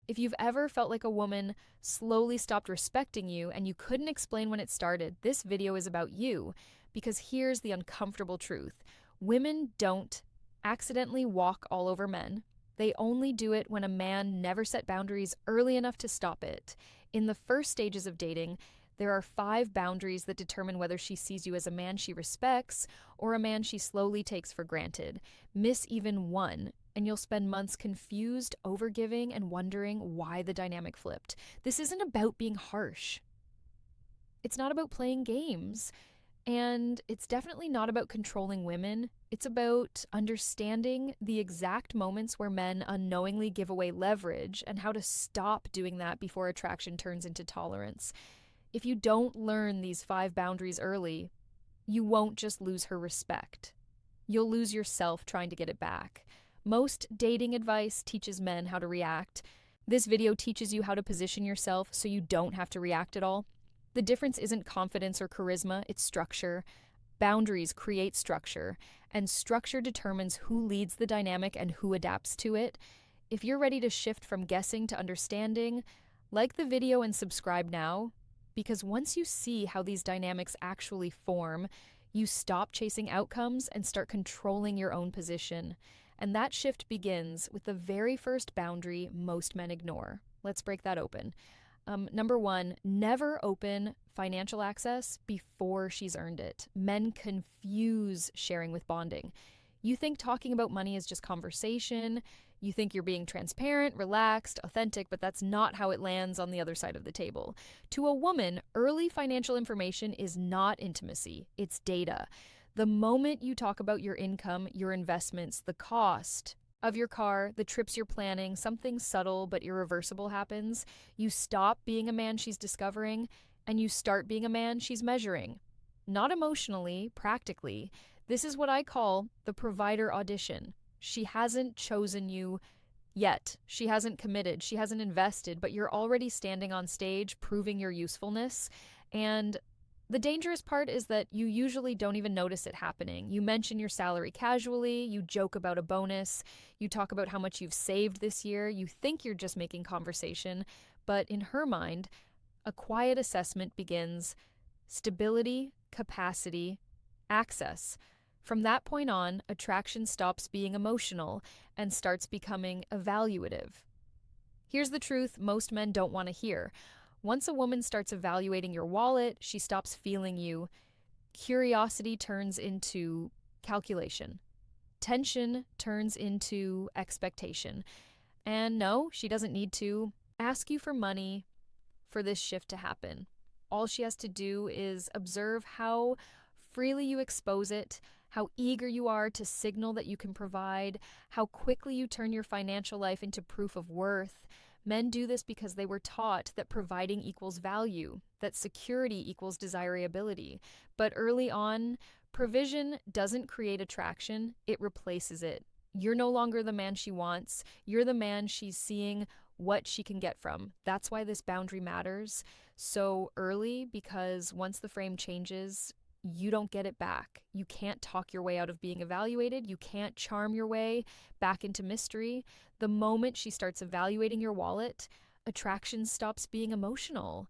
If you've ever felt like a woman slowly stopped respecting you and you couldn't explain when it started, this video is about you. Because here's the uncomfortable truth: women don't accidentally walk all over men. They only do it when a man never set boundaries early enough to stop it. In the first stages of dating, there are 5 boundaries that determine whether she sees you as a man she respects or a man she slowly takes for granted. Miss even one, and you'll spend months confused, overgiving, and wondering why the dynamic flipped. This isn't about being harsh. It's not about playing games. And it's definitely not about controlling women. It's about understanding the exact moments where men unknowingly give away leverage and how to stop doing that before attraction turns into tolerance. If you don't learn these 5 boundaries early, you won't just lose her respect. You'll lose yourself trying to get it back. Most dating advice teaches men how to react. This video teaches you how to position yourself so you don't have to react at all. The difference isn't confidence or charisma, it's structure. Boundaries create structure, and structure determines who leads the dynamic and who adapts to it. If you're ready to shift from guessing to understanding, like the video and subscribe now, because once you see how these dynamics actually form, you stop chasing outcomes and start controlling your own position. And that shift begins with the very first boundary most men ignore. Let's break that open. Number 1, never open financial access before she's earned it. Men confuse sharing with bonding. You think talking about money is just conversation. You think you're being transparent, relaxed, authentic, but that's not how it lands on the other side of the table. To a woman, early financial information is not intimacy, it's data. The moment you talk about your income, your investments, the cost of your car, the trips you're planning, something subtle but irreversible happens, you stop being a man she's discovering and you start being a man she's measuring. Not emotionally, practically. This is what I call the provider audition. She hasn't chosen you yet. She hasn't committed. She hasn't invested, but you're already standing on stage proving your usefulness. And the dangerous part is that you usually don't even notice it happening. You mention your salary casually, you joke about a bonus, you talk about how much you've saved this year, you think you're just making conversation, but in her mind, a quiet assessment begins: stability, capacity, access. From that point on, attraction stops being emotional and starts becoming evaluative. Here's the truth most men don't want to hear. Once a woman starts evaluating your wallet, she stops feeling you. Curiosity turns into calculation. Tension turns into expectation. And no, she doesn't need to ask you for money for this shift to happen. All she has to do is observe how freely you expose it, how eager you are to signal that you can provide, how quickly you turn your financial life into proof of worth. Men do this because they were taught that providing equals value, that security equals desirability. But early on, provision doesn't create attraction, it replaces it. You're no longer the man she wants, you're the man she's seeing what she can get from. That's why this boundary matters so early, because once the frame changes, you don't get it back. You can't talk your way out of being evaluated. You can't charm your way back into mystery. The moment she starts evaluating your wallet, attraction stops being emotional.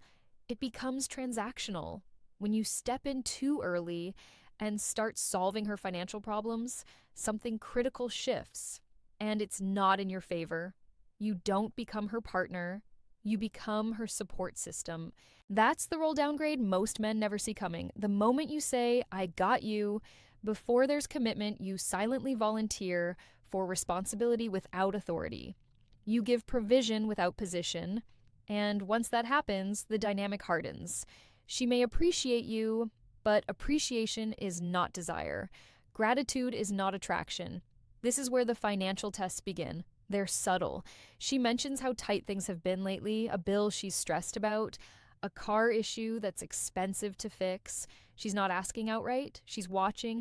It becomes transactional. When you step in too early and start solving her financial problems, something critical shifts, and it's not in your favor. You don't become her partner. You become her support system. That's the role downgrade most men never see coming. The moment you say, "I got you," before there's commitment, you silently volunteer for responsibility without authority. You give provision without position. And once that happens, the dynamic hardens. She may appreciate you, but appreciation is not desire. Gratitude is not attraction. This is where the financial tests begin. They're subtle. She mentions how tight things have been lately, a bill she's stressed about, a car issue that's expensive to fix. She's not asking outright. She's watching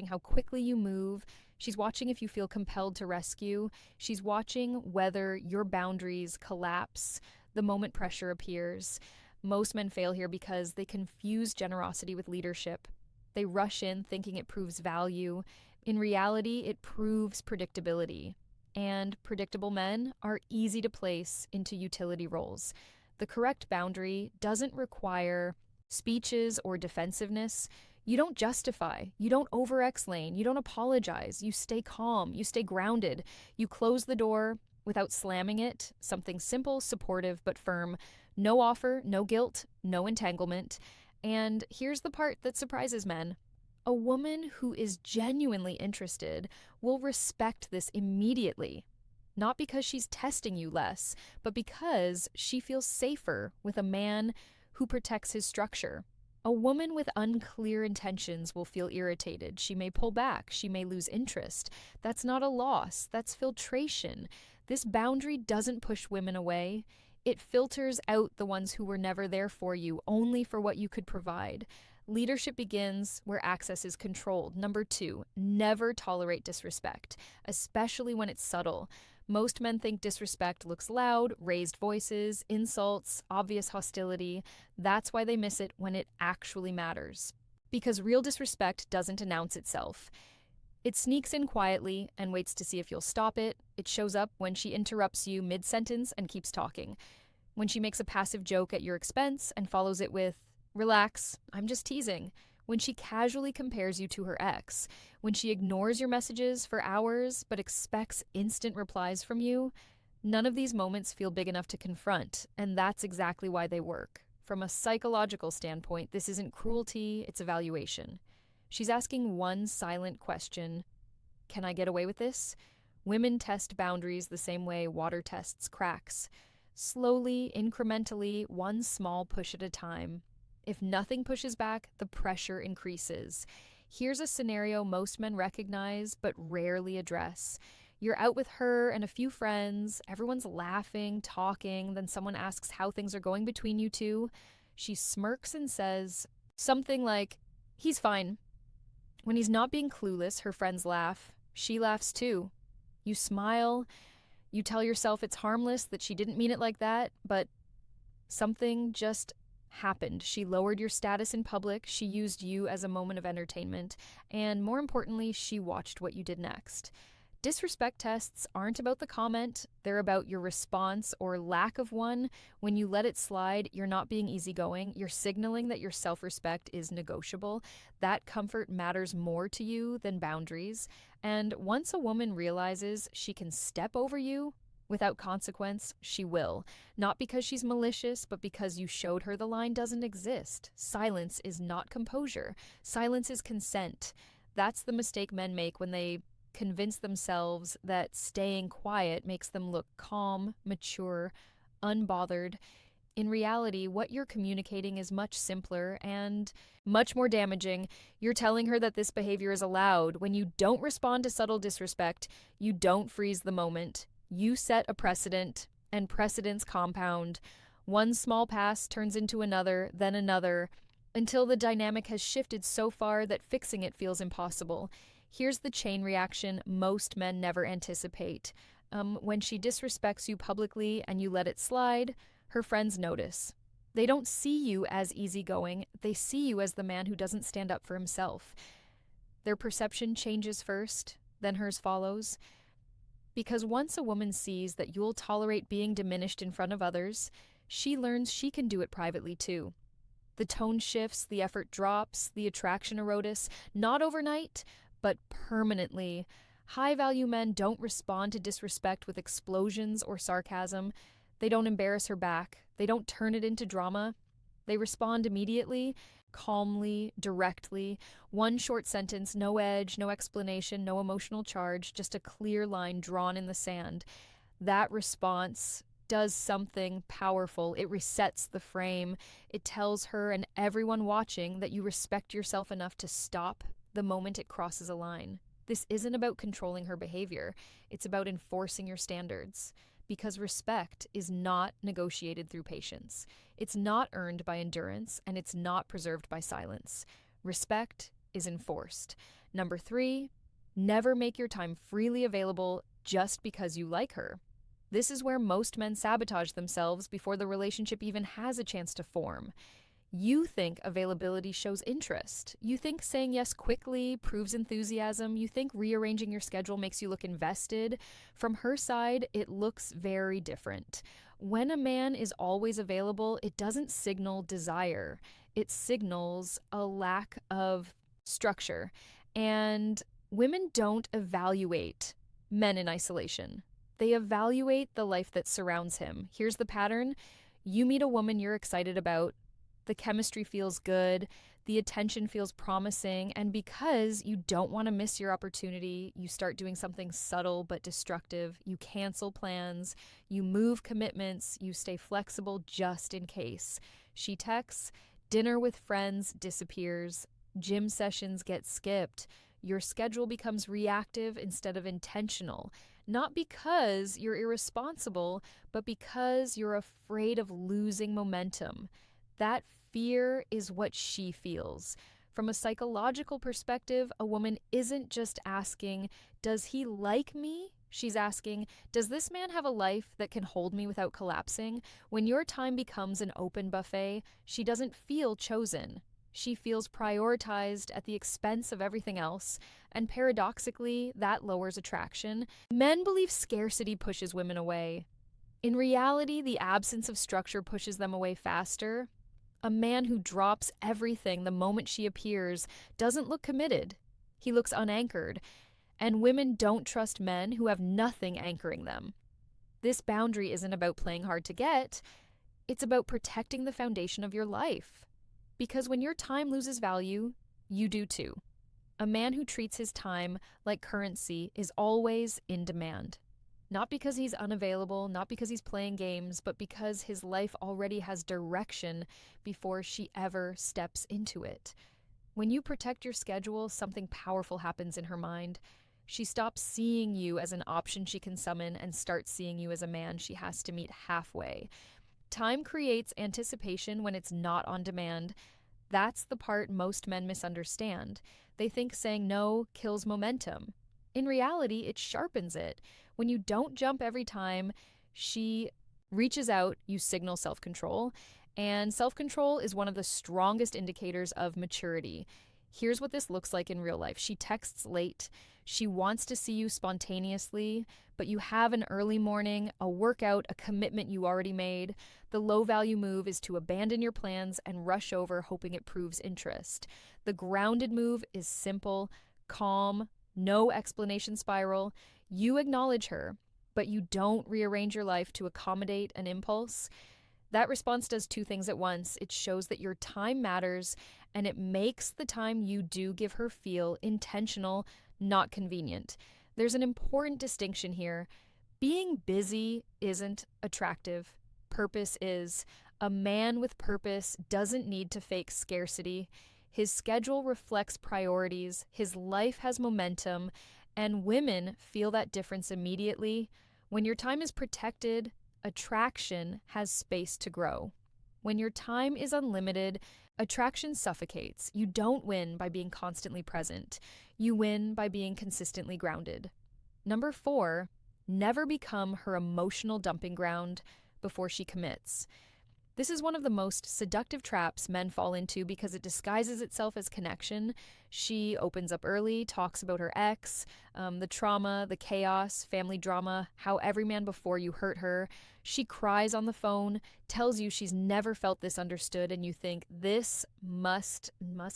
how quickly you move. She's watching if you feel compelled to rescue. She's watching whether your boundaries collapse the moment pressure appears. Most men fail here because they confuse generosity with leadership. They rush in thinking it proves value. In reality, it proves predictability. and predictable men are easy to place into utility roles. The correct boundary doesn't require speeches or defensiveness. You don't justify, you don't over-explain, you don't apologize, you stay calm, you stay grounded, you close the door without slamming it, something simple, supportive, but firm. No offer, no guilt, no entanglement. And here's the part that surprises men. A woman who is genuinely interested will respect this immediately. Not because she's testing you less, but because she feels safer with a man who protects his structure. A woman with unclear intentions will feel irritated. She may pull back. She may lose interest. That's not a loss. That's filtration. This boundary doesn't push women away. It filters out the ones who were never there for you, only for what you could provide. Leadership begins where access is controlled. Number 2, never tolerate disrespect, especially when it's subtle. Most men think disrespect looks loud, raised voices, insults, obvious hostility. That's why they miss it when it actually matters. Because real disrespect doesn't announce itself. It sneaks in quietly and waits to see if you'll stop it. It shows up when she interrupts you mid-sentence and keeps talking. When she makes a passive joke at your expense and follows it with, "Relax, I'm just teasing." When she casually compares you to her ex. When she ignores your messages for hours but expects instant replies from you. None of these moments feel big enough to confront, and that's exactly why they work. From a psychological standpoint, this isn't cruelty, it's evaluation. She's asking one silent question: can I get away with this? Women test boundaries the same way water tests cracks. Slowly, incrementally, one small push at a time. If nothing pushes back, the pressure increases. Here's a scenario most men recognize but rarely address. You're out with her and a few friends, everyone's laughing, talking, then someone asks how things are going between you two. She smirks and says something like, "He's fine." When he's not being clueless, her friends laugh. She laughs too. You smile. You tell yourself it's harmless, that she didn't mean it like that, but something just happened. She lowered your status in public, she used you as a moment of entertainment, and more importantly, she watched what you did next. Disrespect tests aren't about the comment, they're about your response or lack of one. When you let it slide, you're not being easygoing, you're signaling that your self-respect is negotiable, that comfort matters more to you than boundaries. And once a woman realizes she can step over you without consequence, she will. Not because she's malicious, but because you showed her the line doesn't exist. Silence is not composure. Silence is consent. That's the mistake men make when they convince themselves that staying quiet makes them look calm, mature, unbothered. In reality, what you're communicating is much simpler and much more damaging. You're telling her that this behavior is allowed. When you don't respond to subtle disrespect, you don't freeze the moment. You set a precedent, and precedents compound. One small pass turns into another, then another, until the dynamic has shifted so far that fixing it feels impossible. Here's the chain reaction most men never anticipate. When she disrespects you publicly and you let it slide, her friends notice. They don't see you as easygoing, they see you as the man who doesn't stand up for himself. Their perception changes first, then hers follows. Because once a woman sees that you'll tolerate being diminished in front of others, she learns she can do it privately too. The tone shifts, the effort drops, the attraction erodes, not overnight, but permanently. High-value men don't respond to disrespect with explosions or sarcasm. They don't embarrass her back. They don't turn it into drama. They respond immediately, calmly, directly. One short sentence, no edge, no explanation, no emotional charge, just a clear line drawn in the sand. That response does something powerful. It resets the frame. It tells her and everyone watching that you respect yourself enough to stop the moment it crosses a line. This isn't about controlling her behavior. It's about enforcing your standards. Because respect is not negotiated through patience. It's not earned by endurance, and it's not preserved by silence. Respect is enforced. Number 3, never make your time freely available just because you like her. This is where most men sabotage themselves before the relationship even has a chance to form. You think availability shows interest. You think saying yes quickly proves enthusiasm. You think rearranging your schedule makes you look invested. From her side, it looks very different. When a man is always available, it doesn't signal desire, it signals a lack of structure. And women don't evaluate men in isolation, they evaluate the life that surrounds him. Here's the pattern: you meet a woman you're excited about, the chemistry feels good, the attention feels promising, and because you don't want to miss your opportunity, you start doing something subtle but destructive. You cancel plans, you move commitments, you stay flexible just in case. She texts, dinner with friends disappears, gym sessions get skipped. Your schedule becomes reactive instead of intentional. Not because you're irresponsible, but because you're afraid of losing momentum. That fear is what she feels. From a psychological perspective, a woman isn't just asking, does he like me? She's asking, does this man have a life that can hold me without collapsing? When your time becomes an open buffet, she doesn't feel chosen. She feels prioritized at the expense of everything else, and paradoxically, that lowers attraction. Men believe scarcity pushes women away. In reality, the absence of structure pushes them away faster. A man who drops everything the moment she appears doesn't look committed. He looks unanchored. And women don't trust men who have nothing anchoring them. This boundary isn't about playing hard to get, it's about protecting the foundation of your life. Because when your time loses value, you do too. A man who treats his time like currency is always in demand. Not because he's unavailable, not because he's playing games, but because his life already has direction before she ever steps into it. When you protect your schedule, something powerful happens in her mind. She stops seeing you as an option she can summon and starts seeing you as a man she has to meet halfway. Time creates anticipation when it's not on demand. That's the part most men misunderstand. They think saying no kills momentum. In reality, it sharpens it. When you don't jump every time she reaches out, you signal self-control. And self-control is one of the strongest indicators of maturity. Here's what this looks like in real life. She texts late. She wants to see you spontaneously, but you have an early morning, a workout, a commitment you already made. The low-value move is to abandon your plans and rush over, hoping it proves interest. The grounded move is simple, calm, no explanation spiral. You acknowledge her, but you don't rearrange your life to accommodate an impulse. That response does two things at once. It shows that your time matters, and it makes the time you do give her feel intentional, not convenient. There's an important distinction here. Being busy isn't attractive. Purpose is. A man with purpose doesn't need to fake scarcity. His schedule reflects priorities, his life has momentum, and women feel that difference immediately. When your time is protected, attraction has space to grow. When your time is unlimited, attraction suffocates. You don't win by being constantly present. You win by being consistently grounded. Number 4, never become her emotional dumping ground before she commits. This is one of the most seductive traps men fall into because it disguises itself as connection. She opens up early, talks about her ex, the trauma, the chaos, family drama, how every man before you hurt her. She cries on the phone, tells you she's never felt this understood, and you think this must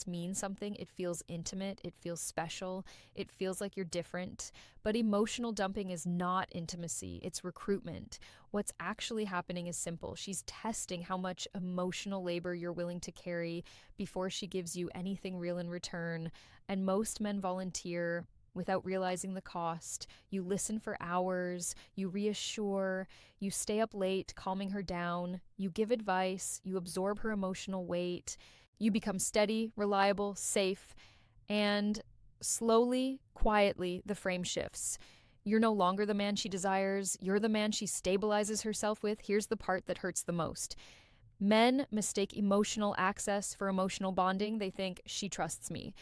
mean something. It feels intimate, it feels special, it feels like you're different. But emotional dumping is not intimacy, it's recruitment. What's actually happening is simple. She's testing how much emotional labor you're willing to carry before she gives you anything real in return. And most men volunteer without realizing the cost. You listen for hours, you reassure, you stay up late, calming her down, you give advice, you absorb her emotional weight, you become steady, reliable, safe, and slowly, quietly, the frame shifts. You're no longer the man she desires, you're the man she stabilizes herself with. Here's the part that hurts the most. Men mistake emotional access for emotional bonding. They think, she trusts me.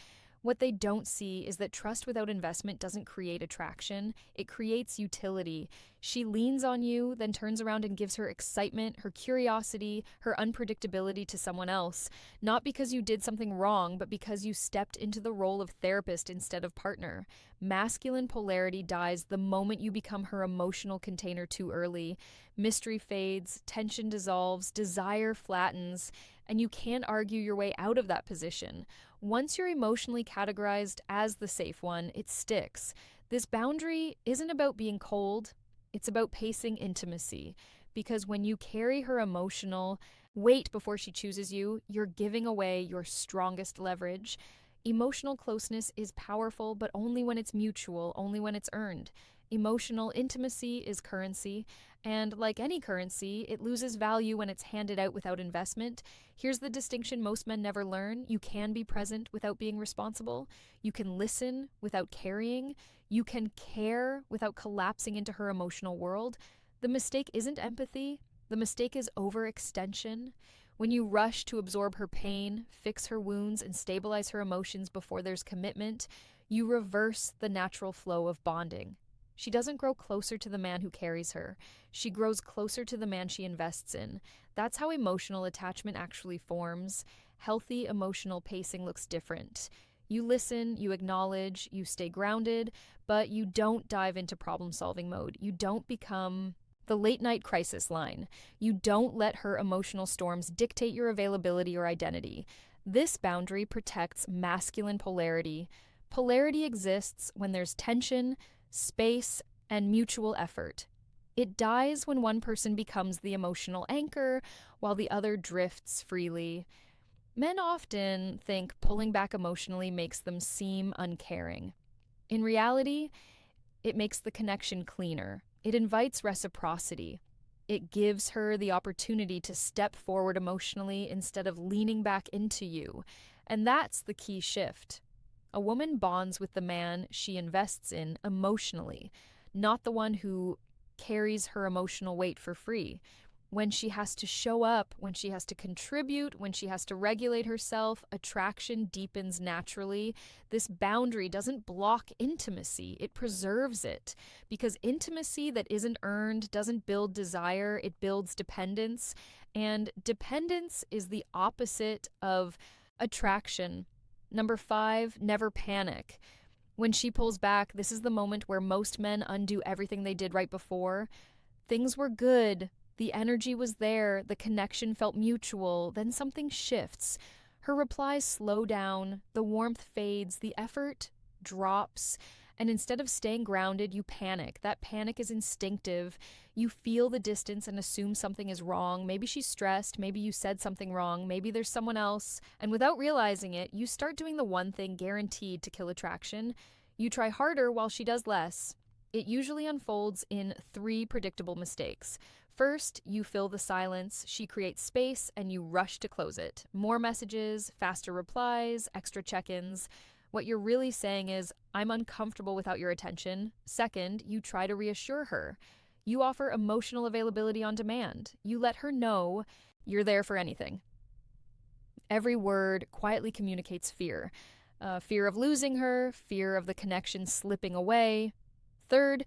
What they don't see is that trust without investment doesn't create attraction, it creates utility. She leans on you, then turns around and gives her excitement, her curiosity, her unpredictability to someone else, not because you did something wrong, but because you stepped into the role of therapist instead of partner. Masculine polarity dies the moment you become her emotional container too early. Mystery fades, tension dissolves, desire flattens, and you can't argue your way out of that position. Once you're emotionally categorized as the safe one, it sticks. This boundary isn't about being cold, it's about pacing intimacy. Because when you carry her emotional weight before she chooses you, you're giving away your strongest leverage. Emotional closeness is powerful, but only when it's mutual, only when it's earned. Emotional intimacy is currency, and like any currency, it loses value when it's handed out without investment. Here's the distinction most men never learn: you can be present without being responsible, you can listen without carrying, you can care without collapsing into her emotional world. The mistake isn't empathy, the mistake is overextension. When you rush to absorb her pain, fix her wounds, and stabilize her emotions before there's commitment, you reverse the natural flow of bonding. She doesn't grow closer to the man who carries her. She grows closer to the man she invests in. That's how emotional attachment actually forms. Healthy emotional pacing looks different. You listen, you acknowledge, you stay grounded, but you don't dive into problem-solving mode. You don't become the late-night crisis line. You don't let her emotional storms dictate your availability or identity. This boundary protects masculine polarity. Polarity exists when there's tension, space, and mutual effort. It dies when one person becomes the emotional anchor while the other drifts freely. Men often think pulling back emotionally makes them seem uncaring. In reality, it makes the connection cleaner. It invites reciprocity. It gives her the opportunity to step forward emotionally instead of leaning back into you. And that's the key shift. A woman bonds with the man she invests in emotionally, not the one who carries her emotional weight for free. When she has to show up, when she has to contribute, when she has to regulate herself, attraction deepens naturally. This boundary doesn't block intimacy, it preserves it. Because intimacy that isn't earned doesn't build desire, it builds dependence. And dependence is the opposite of attraction. Number 5, never panic. When she pulls back, this is the moment where most men undo everything they did right before. Things were good, the energy was there, the connection felt mutual, then something shifts. Her replies slow down, the warmth fades, the effort drops, and instead of staying grounded, you panic. That panic is instinctive. You feel the distance and assume something is wrong. Maybe she's stressed, maybe you said something wrong, maybe there's someone else. And without realizing it, you start doing the one thing guaranteed to kill attraction. You try harder while she does less. It usually unfolds in 3 predictable mistakes. First, you fill the silence, she creates space, and you rush to close it. More messages, faster replies, extra check-ins. What you're really saying is, I'm uncomfortable without your attention. Second, you try to reassure her. You offer emotional availability on demand. You let her know you're there for anything. Every word quietly communicates fear. Fear of losing her, fear of the connection slipping away. Third,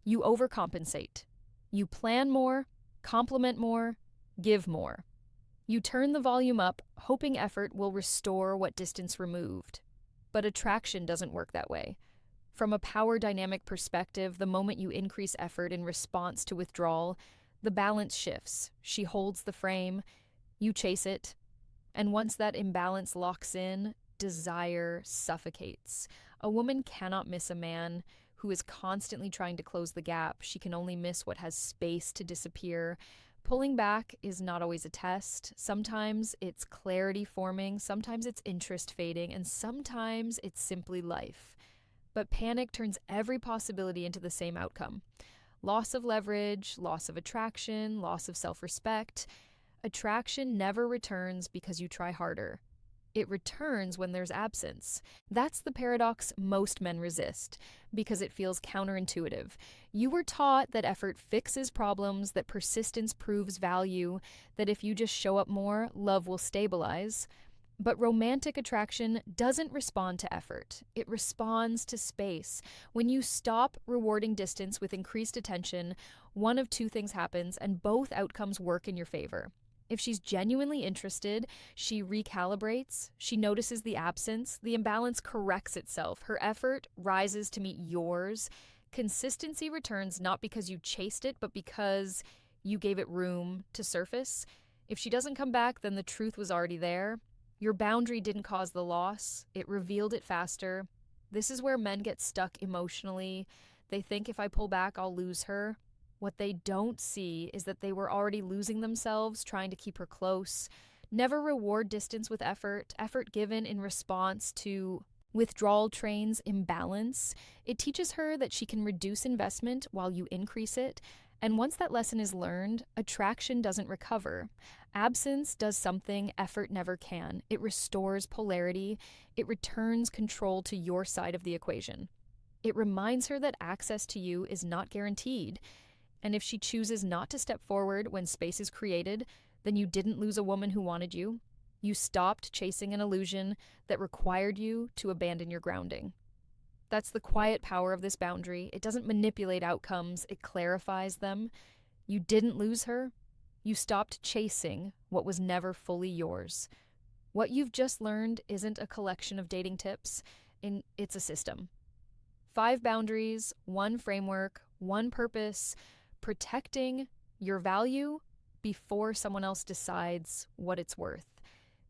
you overcompensate. You plan more, compliment more, give more. You turn the volume up, hoping effort will restore what distance removed. But attraction doesn't work that way. From a power dynamic perspective, the moment you increase effort in response to withdrawal, the balance shifts. She holds the frame, you chase it, and once that imbalance locks in, desire suffocates. A woman cannot miss a man who is constantly trying to close the gap. She can only miss what has space to disappear. Pulling back is not always a test. Sometimes it's clarity forming, sometimes it's interest fading, and sometimes it's simply life. But panic turns every possibility into the same outcome. Loss of leverage, loss of attraction, loss of self-respect. Attraction never returns because you try harder. It returns when there's absence. That's the paradox most men resist, because it feels counterintuitive. You were taught that effort fixes problems, that persistence proves value, that if you just show up more, love will stabilize. But romantic attraction doesn't respond to effort. It responds to space. When you stop rewarding distance with increased attention, one of two things happens, and both outcomes work in your favor. If she's genuinely interested, she recalibrates, she notices the absence, the imbalance corrects itself, her effort rises to meet yours. Consistency returns not because you chased it, but because you gave it room to surface. If she doesn't come back, then the truth was already there. Your boundary didn't cause the loss, it revealed it faster. This is where men get stuck emotionally. They think if I pull back, I'll lose her. What they don't see is that they were already losing themselves trying to keep her close. Never reward distance with effort. Effort given in response to withdrawal trains imbalance. It teaches her that she can reduce investment while you increase it. And once that lesson is learned, attraction doesn't recover. Absence does something effort never can. It restores polarity. It returns control to your side of the equation. It reminds her that access to you is not guaranteed. And if she chooses not to step forward when space is created, then you didn't lose a woman who wanted you. You stopped chasing an illusion that required you to abandon your grounding. That's the quiet power of this boundary. It doesn't manipulate outcomes, it clarifies them. You didn't lose her. You stopped chasing what was never fully yours. What you've just learned isn't a collection of dating tips, it's a system. 5 boundaries, 1 framework, 1 purpose, protecting your value before someone else decides what it's worth.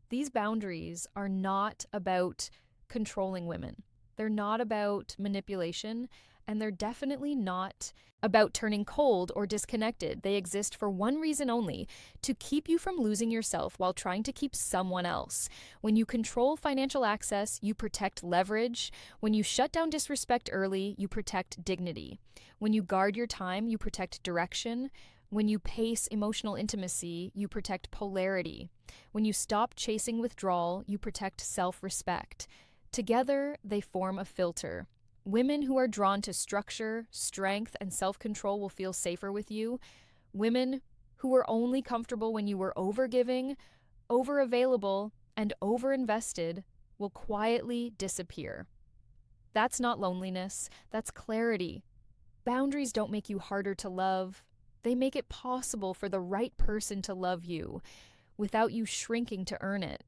These boundaries are not about controlling women. They're not about manipulation, and they're definitely not about turning cold or disconnected. They exist for one reason only: to keep you from losing yourself while trying to keep someone else. When you control financial access, you protect leverage. When you shut down disrespect early, you protect dignity. When you guard your time, you protect direction. When you pace emotional intimacy, you protect polarity. When you stop chasing withdrawal, you protect self-respect. Together, they form a filter. Women who are drawn to structure, strength, and self-control will feel safer with you. Women who were only comfortable when you were overgiving, over-available, and over-invested will quietly disappear. That's not loneliness, that's clarity. Boundaries don't make you harder to love. They make it possible for the right person to love you without you shrinking to earn it.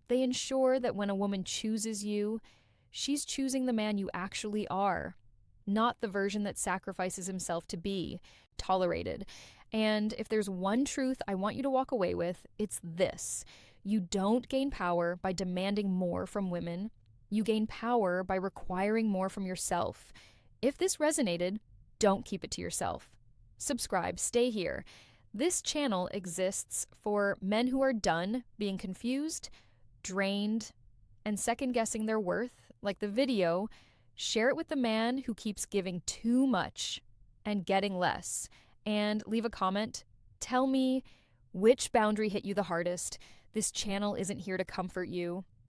They ensure that when a woman chooses you, she's choosing the man you actually are, not the version that sacrifices himself to be tolerated. And if there's one truth I want you to walk away with, it's this: you don't gain power by demanding more from women. You gain power by requiring more from yourself. If this resonated, don't keep it to yourself. Subscribe, stay here. This channel exists for men who are done being confused, drained, and second-guessing their worth. Like the video, share it with the man who keeps giving too much and getting less. And leave a comment. Tell me which boundary hit you the hardest. This channel isn't here to comfort you.